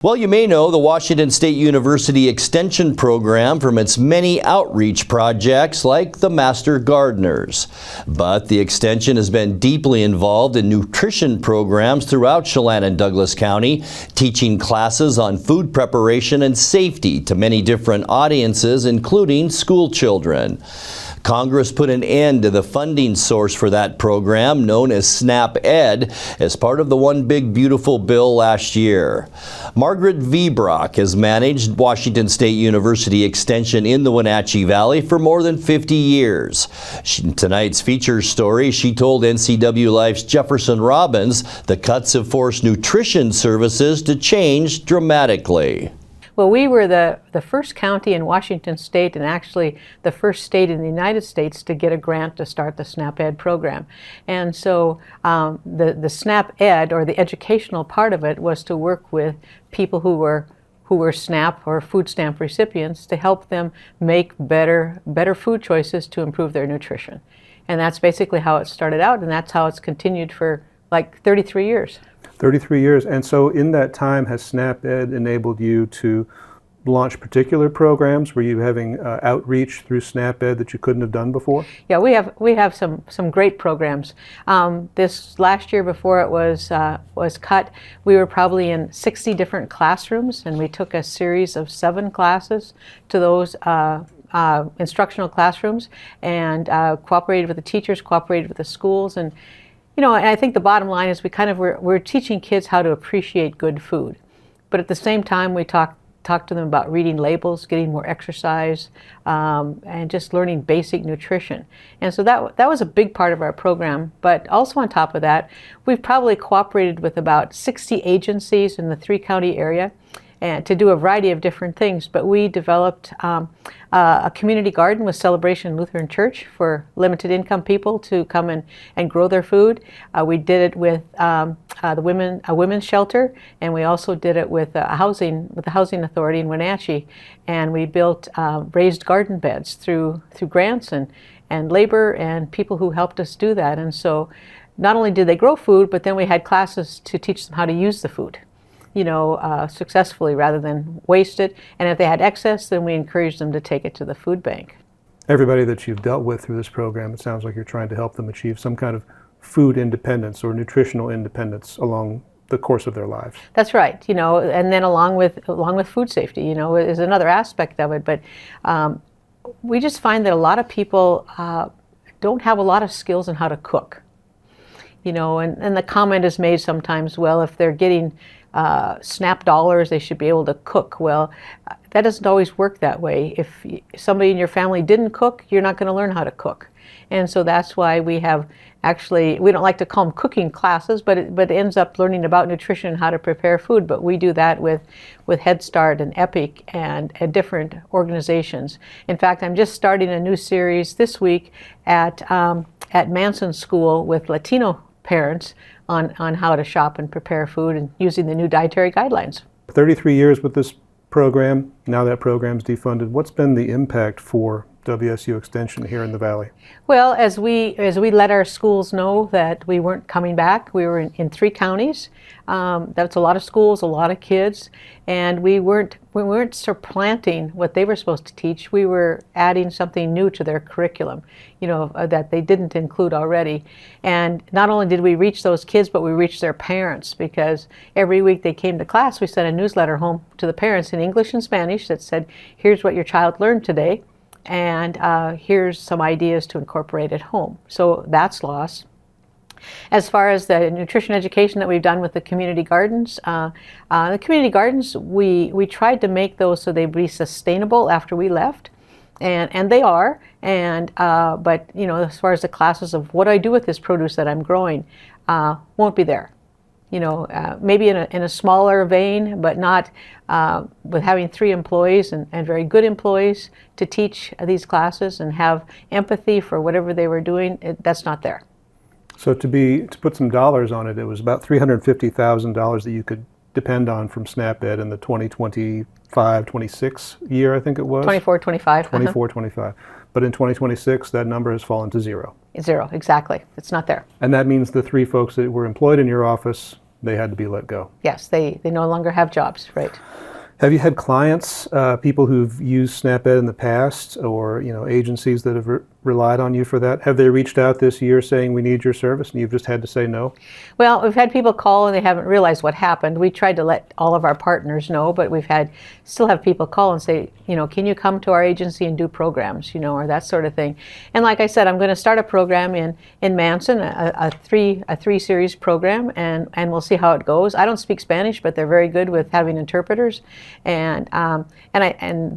Well, you may know the Washington State University Extension program from its many outreach projects like the Master Gardeners. But the Extension has been deeply involved in nutrition programs throughout Chelan and Douglas County, teaching classes on food preparation and safety to many different audiences, including school children. Congress put an end to the funding source for that program, known as SNAP Ed, as part of the One Big Beautiful bill last year. Margaret Vebrock has managed Washington State University Extension in the Wenatchee Valley for more than 50 years. In tonight's feature story, she told NCW Life's Jefferson Robbins the cuts have forced nutrition services to change dramatically. Well, we were the first county in Washington State, and actually the first state in the United States to get a grant to start the SNAP Ed program. And so the SNAP Ed, or the educational part of it, was to work with people who were SNAP or food stamp recipients to help them make better food choices to improve their nutrition. And that's basically how it started out, and that's how it's continued for like 33 years. 33 years. And so in that time, has SNAP Ed enabled you to launch particular programs? Were you having outreach through SNAP Ed that you couldn't have done before? Yeah, we have some great programs. This last year, before it was cut, we were probably in 60 different classrooms, and we took a series of 7 classes to those instructional classrooms, and cooperated with the teachers, cooperated with the schools, and you know, I think the bottom line is we're teaching kids how to appreciate good food, but at the same time we talk to them about reading labels, getting more exercise, and just learning basic nutrition. And so that was a big part of our program. But also on top of that, we've probably cooperated with about 60 agencies in the 3-county area, and to do a variety of different things. But we developed a community garden with Celebration Lutheran Church for limited income people to come and grow their food. We did it with a women's shelter, and we also did it with the housing authority in Wenatchee. And we built raised garden beds through grants and labor and people who helped us do that. And so not only did they grow food, but then we had classes to teach them how to use the food, you know, successfully rather than waste it. And if they had excess, then we encouraged them to take it to the food bank. Everybody that you've dealt with through this program, it sounds like you're trying to help them achieve some kind of food independence or nutritional independence along the course of their lives. That's right, you know, and then along with food safety, you know, is another aspect of it. But we just find that a lot of people don't have a lot of skills in how to cook. You know, and the comment is made sometimes, well, if they're getting SNAP dollars, they should be able to cook. Well, that doesn't always work that way. If somebody in your family didn't cook, you're not going to learn how to cook. And so that's why we have we don't like to call them cooking classes, but it ends up learning about nutrition and how to prepare food. But we do that with Head Start and EPIC and different organizations. In fact, I'm just starting a new series this week at Manson School with Latino parents on how to shop and prepare food and using the new dietary guidelines. 33 years with this program, now that program's defunded. What's been the impact for WSU Extension here in the Valley? Well, as we let our schools know that we weren't coming back, we were in 3 counties. That's a lot of schools, a lot of kids, and we weren't supplanting what they were supposed to teach. We were adding something new to their curriculum, you know, that they didn't include already. And not only did we reach those kids, but we reached their parents, because every week they came to class, we sent a newsletter home to the parents in English and Spanish that said, here's what your child learned today, and here's some ideas to incorporate at home. So that's lost. As far as the nutrition education that we've done with the community gardens, we tried to make those so they'd be sustainable after we left, and they are. And but you know, as far as the classes of what I do with this produce that I'm growing, won't be there. You know, maybe in a smaller vein, but not with having 3 employees and very good employees to teach these classes and have empathy for whatever they were doing. That's not there. So to put some dollars on it, it was about $350,000 that you could depend on from SNAP Ed in the 2025-26 year, I think it was? 24-25. 24-25. But in 2026, that number has fallen to 0. 0, exactly. It's not there. And that means the 3 folks that were employed in your office they had to be let go. Yes, they no longer have jobs, right? Have you had clients, people who've used SNAP-Ed in the past, or agencies that have relied on you for that? Have they reached out this year saying we need your service, and you've just had to say no? Well, we've had people call and they haven't realized what happened. We tried to let all of our partners know, but still have people call and say, can you come to our agency and do programs, or that sort of thing. And like I said, I'm going to start a program in Manson, a three series program, and we'll see how it goes. I don't speak Spanish, but they're very good with having interpreters, and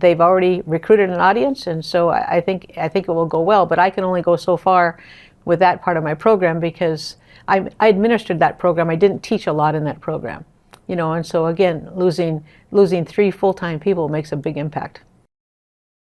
they've already recruited an audience, and so I think it will go well. But I can only go so far with that part of my program because I administered that program. I didn't teach a lot in that program, and so again, losing 3 full-time people makes a big impact.